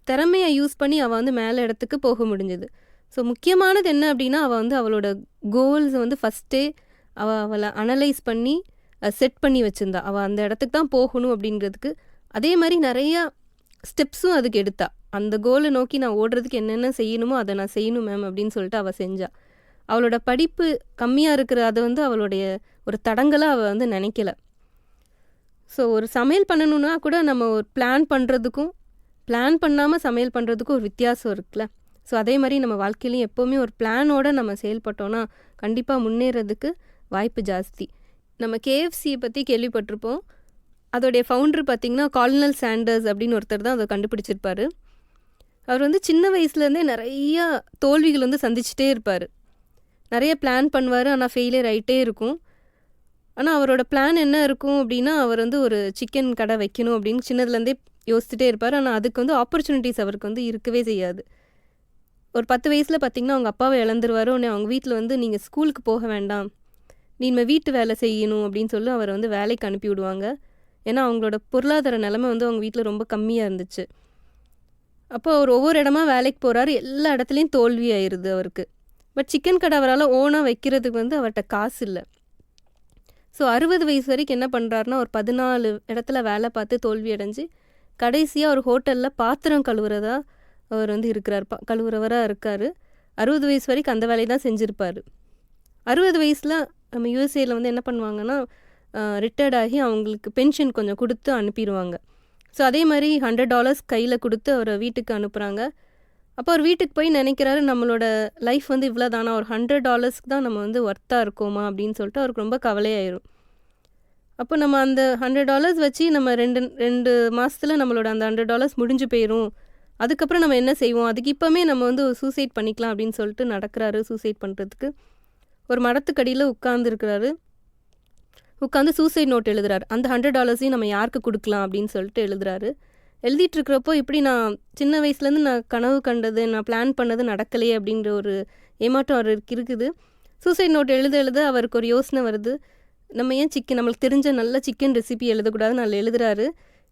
திறமையை யூஸ் பண்ணி அவள் வந்து மேலே இடத்துக்கு போக முடிஞ்சுது. ஸோ முக்கியமானது என்ன அப்படின்னா, அவள் வந்து அவளோட கோல்ஸை வந்து ஃபஸ்ட்டே அவளை அனலைஸ் பண்ணி செட் பண்ணி வச்சுருந்தா. அவள் அந்த இடத்துக்கு தான் போகணும் அப்படின்றதுக்கு. அதே மாதிரி நிறையா ஸ்டெப்ஸும் அதுக்கு எடுத்தா. அந்த கோலை நோக்கி நான் ஓடுறதுக்கு என்னென்ன செய்யணுமோ அதை நான் செய்யணும் மேம் அப்படின்னு சொல்லிட்டு அவள் செஞ்சா. அவளோட படிப்பு கம்மியாக இருக்கிற அதை வந்து அவளுடைய ஒரு தடங்களாக அவள் வந்து நினைக்கல. ஸோ ஒரு சமையல் பண்ணணுன்னா கூட நம்ம ஒரு பிளான் பண்ணுறதுக்கும் பிளான் பண்ணாமல் சமையல் பண்ணுறதுக்கும் ஒரு வித்தியாசம் இருக்குல்ல. ஸோ அதே மாதிரி நம்ம வாழ்க்கையிலையும் எப்போவுமே ஒரு பிளானோடு நம்ம செயல்பட்டோன்னா கண்டிப்பாக முன்னேறதுக்கு வாய்ப்பு ஜாஸ்தி. நம்ம கேஎஃப்சியை பற்றி கேள்விப்பட்டிருப்போம். அதோடைய ஃபவுண்டர் பார்த்திங்கன்னா கார்னல் சாண்டர்ஸ் அப்படின்னு ஒருத்தர் தான் அதை கண்டுபிடிச்சிருப்பார். அவர் வந்து சின்ன வயசுலேருந்தே நிறையா தோல்விகள் வந்து சந்திச்சுட்டே இருப்பார். நிறைய பிளான் பண்ணுவார், ஆனால் ஃபெயிலியர் ஆகிட்டே இருக்கும். ஆனால் அவரோட பிளான் என்ன இருக்கும் அப்படின்னா, அவர் வந்து ஒரு சிக்கன் கடை வைக்கணும் அப்படின்னு சின்னதுலேருந்தே யோசிச்சுட்டே இருப்பார். ஆனால் அதுக்கு வந்து ஆப்பர்ச்சுனிட்டிஸ் அவருக்கு வந்து இருக்கவே செய்யாது. ஒரு 10 வயசில் பார்த்திங்கன்னா அவங்க அப்பாவை இழந்துருவார். உடனே அவங்க வீட்டில் வந்து நீங்கள் ஸ்கூலுக்கு போக வேண்டாம், நீ இனிமேல் வீட்டு வேலை செய்யணும் அப்படின்னு சொல்லி அவரை வந்து வேலைக்கு அனுப்பி விடுவாங்க. ஏன்னா அவங்களோட பொருளாதார நிலைமை வந்து அவங்க வீட்டில் ரொம்ப கம்மியாக இருந்துச்சு. அப்போ அவர் ஒவ்வொரு இடமா வேலைக்கு போகிறாரு, எல்லா இடத்துலையும் தோல்வி ஆயிடுது அவருக்கு. பட் சிக்கன் கடை அவரால் ஓனாக வைக்கிறதுக்கு வந்து அவர்கிட்ட காசு இல்லை. ஸோ 60 வயசு வரைக்கும் என்ன பண்ணுறாருனா, ஒரு 14 இடத்துல வேலை பார்த்து தோல்வி அடைஞ்சு கடைசியாக ஒரு ஹோட்டலில் பாத்திரம் கழுவுறதா அவர் வந்து இருக்கிறார், கழுவுறவராக இருக்கார். 60 வயசு வரைக்கும் அந்த வேலையை தான் செஞ்சுருப்பார். 60 வயசில் நம்ம யூஎஸ்ஏயில் வந்து என்ன பண்ணுவாங்கன்னா, ரிட்டையர்ட் ஆகி அவங்களுக்கு பென்ஷன் கொஞ்சம் கொடுத்து அனுப்பிடுவாங்க. ஸோ அதே மாதிரி $100 கையில் கொடுத்து அவரை வீட்டுக்கு அனுப்புகிறாங்க. அப்போ அவர் வீட்டுக்கு போய் நினைக்கிறாரு, நம்மளோட லைஃப் வந்து இவ்வளோ தானா, ஒரு $100 தான் நம்ம வந்து ஒர்த்தாக இருக்கோமா அப்படின்னு சொல்லிட்டு அவருக்கு ரொம்ப கவலையாயிரும். அப்போ நம்ம அந்த $100 வச்சு நம்ம ரெண்டு மாதத்தில் நம்மளோட அந்த $100 முடிஞ்சு போயிடும். அதுக்கப்புறம் நம்ம என்ன செய்வோம், அதுக்கு இப்போமே நம்ம வந்து சூசைட் பண்ணிக்கலாம் அப்படின்னு சொல்லிட்டு நடக்கிறாரு. சூசைட் பண்ணுறதுக்கு ஒரு மரத்துக்கடியில் உட்கார்ந்துருக்கிறாரு. உட்காந்து சூசைட் நோட் எழுதுறாரு. அந்த $100 நம்ம யாருக்கு கொடுக்கலாம் அப்படின்னு சொல்லிட்டு எழுதுறாரு. எழுதிட்டுருக்கிறப்போ, இப்படி நான் சின்ன வயசுலேருந்து நான் கனவு கண்டது, நான் பிளான் பண்ணது நடக்கலையே அப்படின்ற ஒரு ஏமாற்றம் அவருக்கு இருக்குது. சூசைட் நோட் எழுத அவருக்கு ஒரு யோசனை வருது, நம்ம ஏன் நம்மளுக்கு தெரிஞ்ச நல்ல சிக்கன் ரெசிபி எழுதக்கூடாதுன்னு அதில் எழுதுறாரு.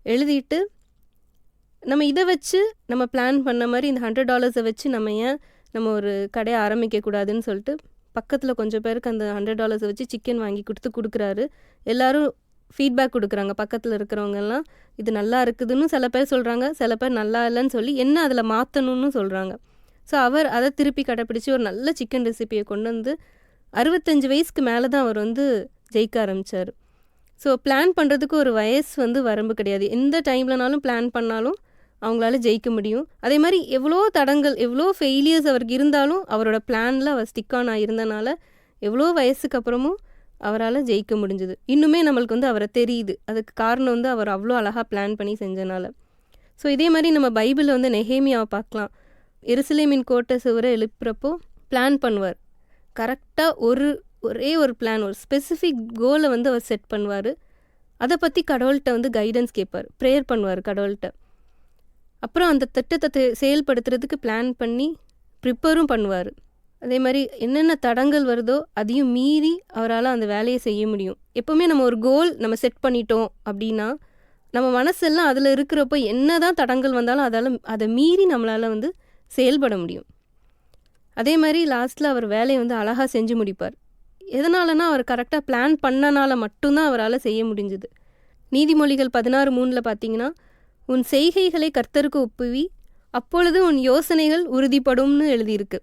எழுதிட்டு நம்ம இதை வச்சு நம்ம பிளான் பண்ண மாதிரி இந்த $100 வச்சு நம்ம ஒரு கடையை ஆரம்பிக்கக்கூடாதுன்னு சொல்லிட்டு பக்கத்தில் கொஞ்சம் பேருக்கு அந்த $100 வச்சு சிக்கன் வாங்கி கொடுக்குறாரு. எல்லோரும் ஃபீட்பேக் கொடுக்குறாங்க. பக்கத்தில் இருக்கிறவங்கெல்லாம் இது நல்லா இருக்குதுன்னு சில பேர் சொல்கிறாங்க, சில பேர் நல்லா இல்லைன்னு சொல்லி என்ன அதில் மாற்றணும்னு சொல்கிறாங்க. ஸோ அவர் அதை திருப்பி கடைப்பிடிச்சி ஒரு நல்ல சிக்கன் ரெசிபியை கொண்டு வந்து 65 வயசுக்கு மேலே தான் அவர் வந்து ஜெயிக்க ஆரம்பித்தார். ஸோ பிளான் பண்ணுறதுக்கு ஒரு வயசு வந்து வரம்பு கிடையாது. எந்த டைம்லனாலும் பிளான் பண்ணாலும் அவங்களால ஜெயிக்க முடியும். அதே மாதிரி எவ்வளோ தடங்கள், எவ்வளோ ஃபெயிலியர்ஸ் அவருக்கு இருந்தாலும் அவரோட பிளானில் அவர் ஸ்டிக் ஆன் ஆகியிருந்தனால எவ்வளோ வயசுக்கு அப்புறமும் அவரால் ஜெயிக்க முடிஞ்சுது. இன்னுமே நம்மளுக்கு வந்து அவரை தெரியுது. அதுக்கு காரணம் வந்து அவர் அவ்வளோ அழகாக பிளான் பண்ணி செஞ்சனால. ஸோ இதே மாதிரி நம்ம பைபிளில் வந்து நெகேமியாவை பார்க்கலாம். எருசலேமின் கோட்டை சுவரை எழுப்புறப்போ பிளான் பண்ணுவார். கரெக்டாக ஒரே ஒரு பிளான், ஒரு ஸ்பெசிஃபிக் கோலை வந்து அவர் செட் பண்ணுவார். அதை பற்றி கடவுள்கிட்ட வந்து கைடன்ஸ் கேட்பார், ப்ரேயர் பண்ணுவார் கடவுள்கிட்ட. அப்புறம் அந்த திட்டத்தை செயல்படுத்துறதுக்கு பிளான் பண்ணி ப்ரிப்பேரும் பண்ணுவார். அதே மாதிரி என்னென்ன தடங்கள் வருதோ அதையும் மீறி அவரால் அந்த வேலையை செய்ய முடியும். எப்போவுமே நம்ம ஒரு கோல் நம்ம செட் பண்ணிட்டோம் அப்படின்னா நம்ம மனசெல்லாம் அதில் இருக்கிறப்போ என்ன தான் தடங்கள் வந்தாலும் அதை மீறி நம்மளால் வந்து செயல்பட முடியும். அதே மாதிரி லாஸ்ட்டில் அவர் வேலையை வந்து அழகாக செஞ்சு முடிப்பார். எதனாலனா அவர் கரெக்டாக பிளான் பண்ணனால மட்டும்தான் அவரால் செய்ய முடிஞ்சுது. நீதிமொழிகள் 16:3 பார்த்தீங்கன்னா, உன் செய்கைகளை கர்த்தருக்கு ஒப்புவி, அப்பொழுது உன் யோசனைகள் உறுதிப்படும்னு எழுதியிருக்கு.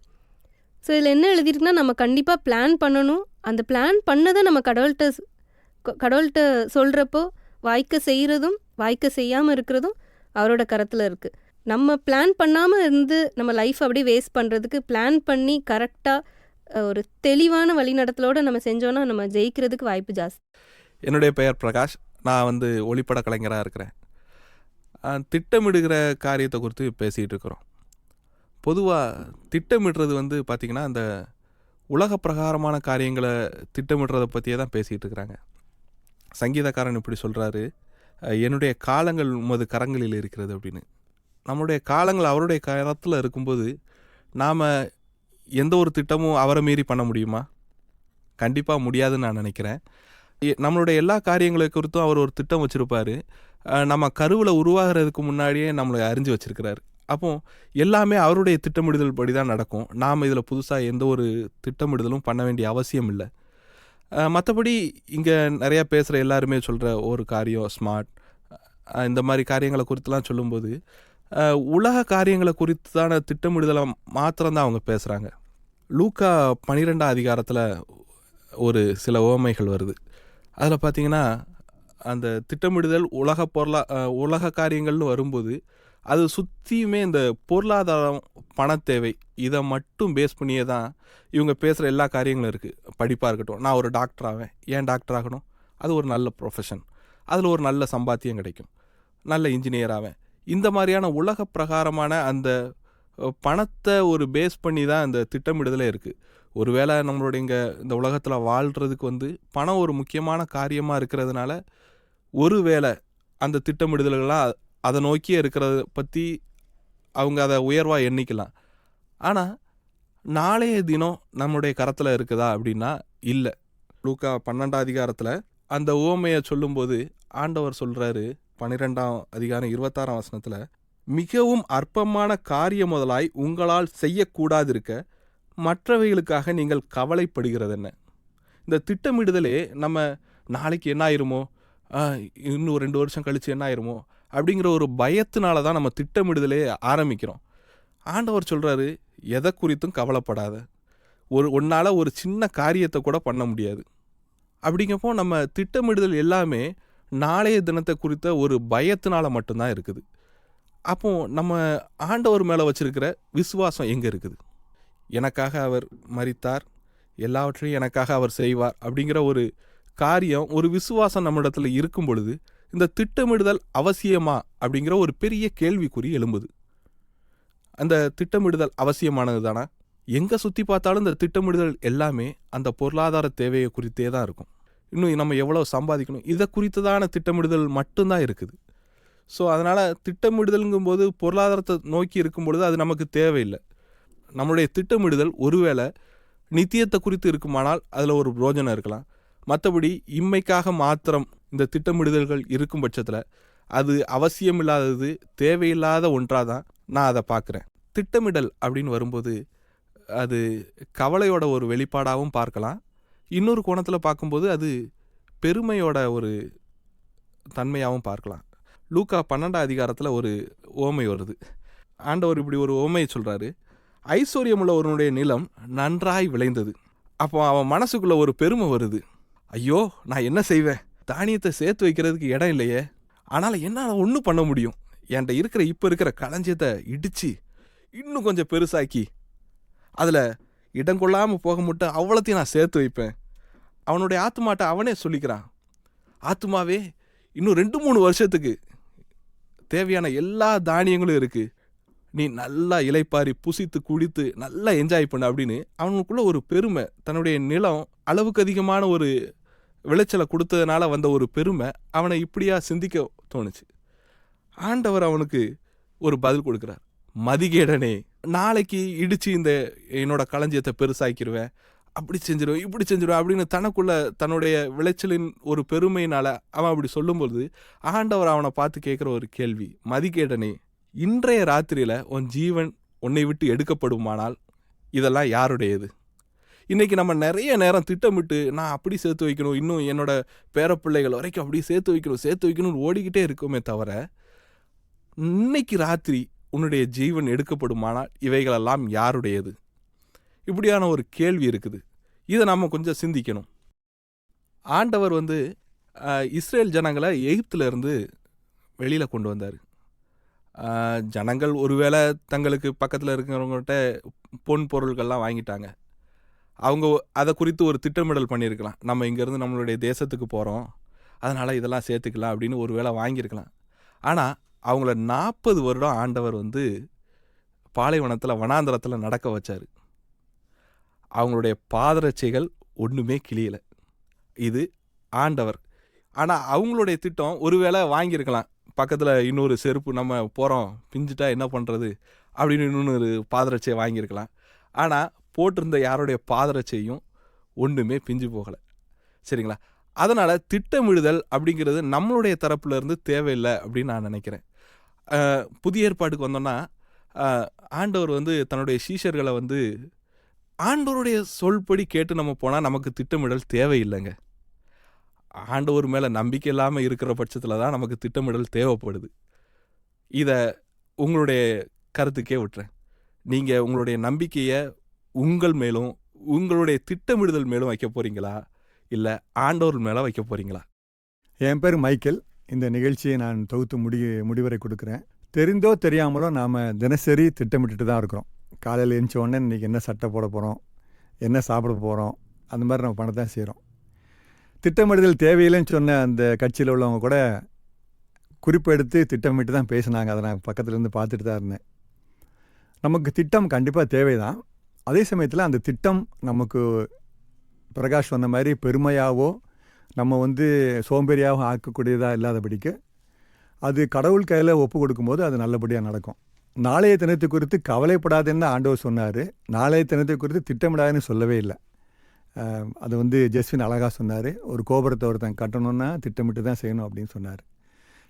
ஸோ இதில் என்ன எழுதியிருக்குன்னா, நம்ம கண்டிப்பாக பிளான் பண்ணணும். அந்த பிளான் பண்ணதை நம்ம கடவுள்கிட்ட சொல்கிறப்போ வாய்க்க செய்கிறதும் வாய்க்க செய்யாமல் இருக்கிறதும் அவரோட கரத்தில் இருக்குது. நம்ம பிளான் பண்ணாமல் இருந்து நம்ம லைஃப் அப்படியே வேஸ்ட் பண்ணுறதுக்கு பிளான் பண்ணி கரெக்டாக ஒரு தெளிவான வழிநடத்தலோடு நம்ம செஞ்சோன்னா நம்ம ஜெயிக்கிறதுக்கு வாய்ப்பு ஜாஸ்தி. என்னுடைய பெயர் பிரகாஷ். நான் வந்து ஒளிப்பட கலைஞராக இருக்கிறேன். திட்டமிடுகிற காரியத்தை குறித்து பேசிகிட்டு இருக்கிறோம். பொதுவாக திட்டமிடுறது வந்து பார்த்திங்கன்னா, அந்த உலக பிரகாரமான காரியங்களை திட்டமிடுறதை பற்றியே தான் பேசிகிட்டு இருக்கிறாங்க. சங்கீதக்காரன் இப்படி சொல்கிறாரு, என்னுடைய காலங்கள் உமது கரங்களில் இருக்கிறது அப்படின்னு. நம்முடைய காலங்கள் அவருடைய கரத்தில் இருக்கும்போது நாம் எந்த ஒரு திட்டமும் அவரை மீறி பண்ண முடியுமா? கண்டிப்பாக முடியாதுன்னு நான் நினைக்கிறேன். நம்மளுடைய எல்லா காரியங்களை குறித்தும் அவர் ஒரு திட்டம் வச்சுருப்பார். நம்ம கருவில் உருவாகிறதுக்கு முன்னாடியே நம்மளை அறிஞ்சு வச்சுருக்கிறாரு. அப்போ எல்லாமே அவருடைய திட்டமிடுதல் படி தான் நடக்கும். நாம் இதில் புதுசாக எந்த ஒரு திட்டமிடுதலும் பண்ண வேண்டிய அவசியம் இல்லை. மற்றபடி இங்கே நிறையா பேசுகிற எல்லாருமே சொல்கிற ஒரு காரியம் ஸ்மார்ட், இந்த மாதிரி காரியங்களை குறித்துலாம் சொல்லும்போது உலக காரியங்களை குறித்தான திட்டமிடுதலை மாத்திரம்தான் அவங்க பேசுகிறாங்க. லூக்கா 12ஆம் அதிகாரத்தில் ஒரு சில உவமைகள் வருது. அதில் பார்த்திங்கன்னா, அந்த திட்டமிடுதல் உலக காரியங்கள்னு வரும்போது அது சுற்றியுமே இந்த பொருளாதாரம், பணத்தேவை, இதை மட்டும் பேஸ் பண்ணியே தான் இவங்க பேசுகிற எல்லா காரியங்களும் இருக்குது. படிப்பாக இருக்கட்டும், நான் ஒரு டாக்டர் ஆவேன், ஏன் டாக்டர் ஆகணும்? அது ஒரு நல்ல ப்ரொஃபஷன், அதில் ஒரு நல்ல சம்பாத்தியம் கிடைக்கும். நல்ல இன்ஜினியர் ஆவேன். இந்த மாதிரியான உலக பிரகாரமான அந்த பணத்தை ஒரு பேஸ் பண்ணி தான் அந்த திட்டமிடுதலே இருக்குது. ஒருவேளை நம்மளுடைய இந்த உலகத்தில் வாழ்கிறதுக்கு வந்து பணம் ஒரு முக்கியமான காரியமாக இருக்கிறதுனால ஒருவேளை அந்த திட்டமிடுதல்களாக அதை நோக்கியே இருக்கிறத பற்றி அவங்க அதை உயர்வாக எண்ணிக்கலாம். ஆனால் நாளைய தினம் நம்முடைய கரத்தில் இருக்குதா அப்படின்னா இல்லை. லூக்கா 12ஆம் அதிகாரத்தில் அந்த உவமையை சொல்லும்போது ஆண்டவர் சொல்கிறாரு, 12ஆம் அதிகாரம் 26ஆம் வசனத்தில், மிகவும் அற்பமான காரியம் முதலாய் உங்களால் செய்யக்கூடாதிருக்க மற்றவைகளுக்காக நீங்கள் கவலைப்படுகிறது என்ன? இந்த திட்டமிடுதலே நம்ம நாளைக்கு என்ன ஆயிருமோ, இன்னும் 2 வருஷம் கழித்து என்ன ஆயிருமோ அப்படிங்கிற ஒரு பயத்தினால தான் நம்ம திட்டமிடுதலே ஆரம்பிக்கிறோம். ஆண்டவர் சொல்கிறாரு, எதை குறித்தும் கவலைப்படாத. ஒன்றால் ஒரு சின்ன காரியத்தை கூட பண்ண முடியாது. அப்படிங்கப்போ நம்ம திட்டமிடுதல் எல்லாமே நாளைய தினத்தை குறித்த ஒரு பயத்தினால மட்டும்தான் இருக்குது. அப்போ நம்ம ஆண்டவர் மேலே வச்சிருக்கிற விசுவாசம் எங்கே இருக்குது? எனக்காக அவர் மரித்தார், எல்லாவற்றையும் எனக்காக அவர் செய்வார் அப்படிங்கிற ஒரு காரியம், ஒரு விசுவாசம் நம்மிடத்தில் இருக்கும் பொழுது இந்த திட்டமிடுதல் அவசியமா அப்படிங்கிற ஒரு பெரிய கேள்விக்குறி எழும்புது. அந்த திட்டமிடுதல் அவசியமானது தானே? எங்கே சுற்றி பார்த்தாலும் இந்த திட்டமிடுதல் எல்லாமே அந்த பொருளாதார தேவையை குறித்தே தான் இருக்கும். இன்னும் நம்ம எவ்வளோ சம்பாதிக்கணும், இதை குறித்ததான திட்டமிடுதல் மட்டும்தான் இருக்குது. ஸோ அதனால் திட்டமிடுதலுங்கும்போது பொருளாதாரத்தை நோக்கி இருக்கும் பொழுது அது நமக்கு தேவையில்லை. நம்மளுடைய திட்டமிடுதல் ஒருவேளை நித்தியத்தை குறித்து இருக்குமானால் அதில் ஒரு பிரோஜனம் இருக்கலாம். மற்றபடி இம்மைக்காக மாத்திரம் இந்த திட்டமிடுதல்கள் இருக்கும் பட்சத்தில் அது அவசியமில்லாதது, தேவையில்லாத ஒன்றாக தான் நான் அதை பார்க்குறேன். திட்டமிடல் அப்படின்னு வரும்போது அது கவலையோட ஒரு வெளிப்பாடாகவும் பார்க்கலாம். இன்னொரு கோணத்தில் பார்க்கும்போது அது பெருமையோட ஒரு தன்மையாகவும் பார்க்கலாம். லூக்கா 12ஆம் அதிகாரத்தில் ஒரு ஓமை வருது. ஆண்டவர் இப்படி ஒரு ஓமையை சொல்கிறாரு, ஐஸ்வர்யமுள்ள ஒருவனுடைய நிலம் நன்றாய் விளைந்தது. அப்போ அவன் மனசுக்குள்ளே ஒரு பெருமை வருது. ஐயோ, நான் என்ன செய்வேன்? தானியத்தை சேர்த்து வைக்கிறதுக்கு இடம் இல்லையே, ஆனால் என்னால் ஒன்றும் பண்ண முடியும். என்கிட்ட இப்போ இருக்கிற களஞ்சியத்தை இடித்து இன்னும் கொஞ்சம் பெருசாக்கி அதில் இடம் கொள்ளாமல் போக மட்டும் அவ்வளோத்தையும் நான் சேர்த்து வைப்பேன் அவனுடைய ஆத்மாட்ட அவனே சொல்லிக்கிறான், ஆத்மாவே இன்னும் 2-3 வருஷத்துக்கு தேவையான எல்லா தானியங்களும் இருக்கு, நீ நல்லா இலைப்பாரி புசித்து குடித்து நல்லா என்ஜாய் பண்ணு அப்படின்னு அவனுக்குள்ள ஒரு பெருமை, தன்னுடைய நிலம் அளவுக்கு அதிகமான ஒரு விளைச்சலை கொடுத்ததுனால வந்த ஒரு பெருமை அவனை இப்படியா சிந்திக்க தோணுச்சு. ஆண்டவர் அவனுக்கு ஒரு பதில் கொடுக்குறார், மதிகேடனே, நாளைக்கு இடிச்சு இந்த என்னோட களஞ்சியத்தை பெருசாக்கிடுவேன், அப்படி செஞ்சிருவேன் இப்படி செஞ்சிருவேன் அப்படின்னு தனக்குள்ள தன்னுடைய விளைச்சலின் ஒரு பெருமையினால அவன் அப்படி சொல்லும்போது ஆண்டவர் அவனை பார்த்து கேட்குற ஒரு கேள்வி, மதிகேடனே, இன்றைய ராத்திரியில் உன் ஜீவன் உன்னை விட்டு எடுக்கப்படுமானால் இதெல்லாம் யாருடையது? இன்றைக்கி நம்ம நிறைய நேரம் திட்டமிட்டு நான் அப்படி சேர்த்து வைக்கணும், இன்னும் என்னோட பேரப்பிள்ளைகள் வரைக்கும் அப்படி சேர்த்து வைக்கணும்னு ஓடிக்கிட்டே இருக்குமே தவிர, இன்னைக்கு ராத்திரி உன்னுடைய ஜீவன் எடுக்கப்படுமானால் இவைகளெல்லாம் யாருடையது? இப்படியான ஒரு கேள்வி இருக்குது. இதை நம்ம கொஞ்சம் சிந்திக்கணும். ஆண்டவர் இஸ்ரேல் ஜனங்களை எகிப்திலிருந்து வெளியில் கொண்டு வந்தார். ஜனங்கள் ஒருவேளை தங்களுக்கு பக்கத்தில் இருக்கிறவங்கள்ட்ட பொன் பொருள்கள்லாம் வாங்கிட்டாங்க. அவங்க அதை குறித்து ஒரு திட்டமிடல் பண்ணியிருக்கலாம், நம்ம இங்கேருந்து நம்மளுடைய தேசத்துக்கு போகிறோம், அதனால் இதெல்லாம் சேர்த்துக்கலாம் அப்படின்னு ஒரு வேளை வாங்கியிருக்கலாம். ஆனால் அவங்கள 40 வருடம் ஆண்டவர் பாலைவனத்தில் வனாந்தரத்தில் நடக்க வச்சார். அவங்களுடைய பாதரட்சைகள் ஒன்றுமே கிளியலை. இது ஆண்டவர். ஆனால் அவங்களுடைய திட்டம் ஒருவேளை வாங்கியிருக்கலாம், பக்கத்தில் இன்னொரு செருப்பு நம்ம போகிறோம் பிஞ்சிட்டா என்ன பண்ணுறது அப்படின்னு இன்னொரு பாதரட்சையை வாங்கியிருக்கலாம். ஆனால் போட்டிருந்த யாருடைய பாதரட்சையும் ஒன்றுமே பிஞ்சு போகலை. சரிங்களா? அதனால் திட்டமிடுதல் அப்படிங்கிறது நம்மளுடைய தரப்புலேருந்து தேவையில்லை அப்படின்னு நான் நினைக்கிறேன். புதிய ஏற்பாட்டுக்கு வந்தோன்னா ஆண்டவர் தன்னுடைய சீஷர்களை ஆண்டவருடைய சொல்படி கேட்டு நம்ம போனால் நமக்கு திட்டமிடல் தேவையில்லைங்க. ஆண்டவர் மேலே நம்பிக்கை இல்லாமல் இருக்கிற பட்சத்தில் தான் நமக்கு திட்டமிடல் தேவைப்படுது. இதை உங்களுடைய கருத்துக்கே விட்டுறேன். நீங்கள் உங்களுடைய நம்பிக்கையை உங்கள் மேலும் உங்களுடைய திட்டமிடுதல் மேலும் வைக்க போகிறீங்களா, இல்லை ஆண்டவர் மேலே வைக்க போகிறீங்களா? என் பேர் மைக்கேல். இந்த நிகழ்ச்சியை நான் தொகுத்து முடிவரை கொடுக்குறேன். தெரிந்தோ தெரியாமலோ நாம் தினசரி திட்டமிட்டுட்டு தான் இருக்கிறோம். காலையில் எழுந்த உடனே இன்றைக்கி என்ன சட்டை போட போகிறோம், என்ன சாப்பிட போகிறோம், அந்த மாதிரி நம்ம பண்ண தான் செய்கிறோம். திட்டமிடுதல் தேவையில்லைன்னு சொன்ன அந்த கட்சியில் உள்ளவங்க கூட குறிப்பெடுத்து திட்டமிட்டு தான் பேசினாங்க. அதை நான் பக்கத்துலேருந்து பார்த்துட்டு தான் இருந்தேன். நமக்கு திட்டம் கண்டிப்பாக தேவை தான். அதே சமயத்தில் அந்த திட்டம் நமக்கு பிரகாஷ் சொன்ன மாதிரி பெருமையாகவோ நம்ம சோம்பேறியாகவும் ஆக்கக்கூடியதாக இல்லாதபடிக்கு அது கடவுள் கையில் ஒப்பு கொடுக்கும்போது அது நல்லபடியாக நடக்கும். நாளைய தினத்தை குறித்து கவலைப்படாதுன்னு ஆண்டவர் சொன்னார். நாளைய தினத்தை குறித்து திட்டமிடாதுன்னு சொல்லவே இல்லை. அது ஜெஸ்வின் அழகாக சொன்னார். ஒரு கோபுரத்தை ஒருத்தன் கட்டணுன்னா திட்டமிட்டு தான் செய்யணும் அப்படின்னு சொன்னார்.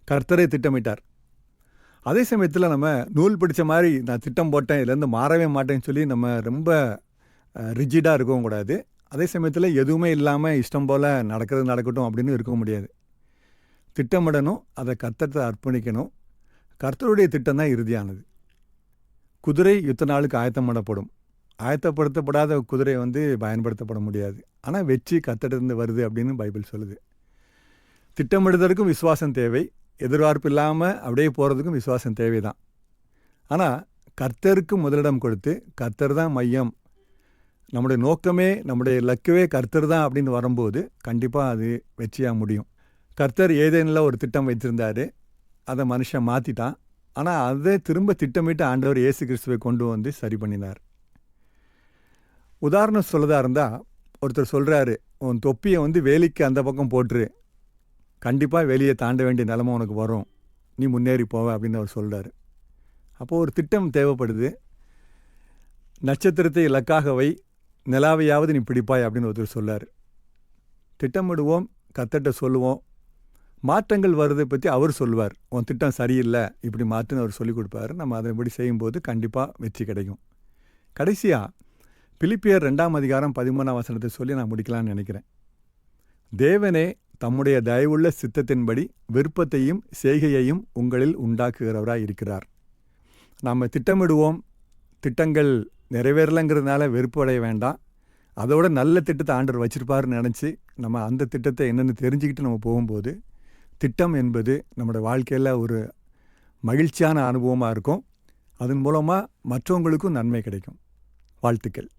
கர்த்தரை திட்டமிட்டார். அதே சமயத்தில் நம்ம நூல் பிடிச்ச மாதிரி நான் திட்டம் போட்டேன், இதுலேருந்து மாறவே மாட்டேன்னு சொல்லி நம்ம ரொம்ப ரிஜிடாக இருக்கவும் கூடாது. அதே சமயத்தில் எதுவுமே இல்லாமல் இஷ்டம் போல் நடக்கிறது நடக்கட்டும் அப்படின்னு இருக்க முடியாது. திட்டமிடணும், அதை கர்த்தரை அர்ப்பணிக்கணும். கர்த்தருடைய திட்டம் தான் இறுதியானது. குதிரை யுத்த நாளுக்கு ஆயத்தம் பண்ணப்படும். ஆயத்தப்படுத்தப்படாத குதிரை பயன்படுத்தப்பட முடியாது. ஆனால் வெற்றி கர்த்தரிடமிருந்து வருது அப்படின்னு பைபிள் சொல்லுது. திட்டமிடுதலுக்கும் விசுவாசம் தேவை, எதிர்பார்ப்பு இல்லாமல் அப்படியே போகிறதுக்கும் விசுவாசம் தேவை தான். ஆனால் கர்த்தருக்கு முதலிடம் கொடுத்து கர்த்தர் தான் மையம், நம்முடைய நோக்கமே நம்முடைய லக்குவே கர்த்தர் தான் அப்படின்னு வரும்போது கண்டிப்பாக அது வெற்றியாக முடியும். கர்த்தர் ஏதேனில் ஒரு திட்டம் வைத்திருந்தார், அதை மனுஷன் மாற்றிட்டான். ஆனால் அதை திரும்ப திட்டமிட்டு ஆண்டவர் இயேசு கிறிஸ்துவை கொண்டு சரி பண்ணினார். உதாரணம் சொல்லதா இருந்தால், ஒருத்தர் சொல்கிறாரு, உன் தொப்பியை வேலிக்கு அந்த பக்கம் போட்டுரு, கண்டிப்பாக வேலியை தாண்ட வேண்டிய நிலைமை உனக்கு வரும், நீ முன்னேறி போவ அப்படின்னு அவர் சொல்கிறார். அப்போது ஒரு திட்டம் தேவைப்படுது. நட்சத்திரத்தை இலக்காக வை, நிலாவையாவது நீ பிடிப்பாய் அப்படின்னு ஒருத்தர் சொல்லார். திட்டமிடுவோம், கர்த்தர்ட்ட சொல்லுவோம், மாற்றங்கள் வர்றதை பற்றி அவர் சொல்லுவார். உன் திட்டம் சரியில்லை, இப்படி மாற்றுன்னு அவர் சொல்லிக் கொடுப்பார். நம்ம அதன்படி செய்யும்போது கண்டிப்பாக வெற்றி கிடைக்கும். கடைசியாக பிலிப்பியர் 2:13 சொல்லி நான் முடிக்கலான்னு நினைக்கிறேன். தேவனே தம்முடைய தயவுள்ள சித்தத்தின்படி விருப்பத்தையும் செய்கையையும் உங்களில் உண்டாக்குகிறவராக இருக்கிறார். நாம் திட்டமிடுவோம், திட்டங்கள் நிறைவேறலைங்கிறதுனால வெறுப்பு அடைய வேண்டாம். அதோட நல்ல திட்டத்தை ஆண்டவர் வச்சிருப்பாருன்னு நினச்சி நம்ம அந்த திட்டத்தை என்னென்னு தெரிஞ்சுக்கிட்டு நம்ம போகும்போது திட்டம் என்பது நம்மளோட வாழ்க்கையில் ஒரு மகிழ்ச்சியான அனுபவமாக இருக்கும். அதன் மூலமாக மற்றவங்களுக்கும் நன்மை கிடைக்கும். வாழ்த்துக்கள்.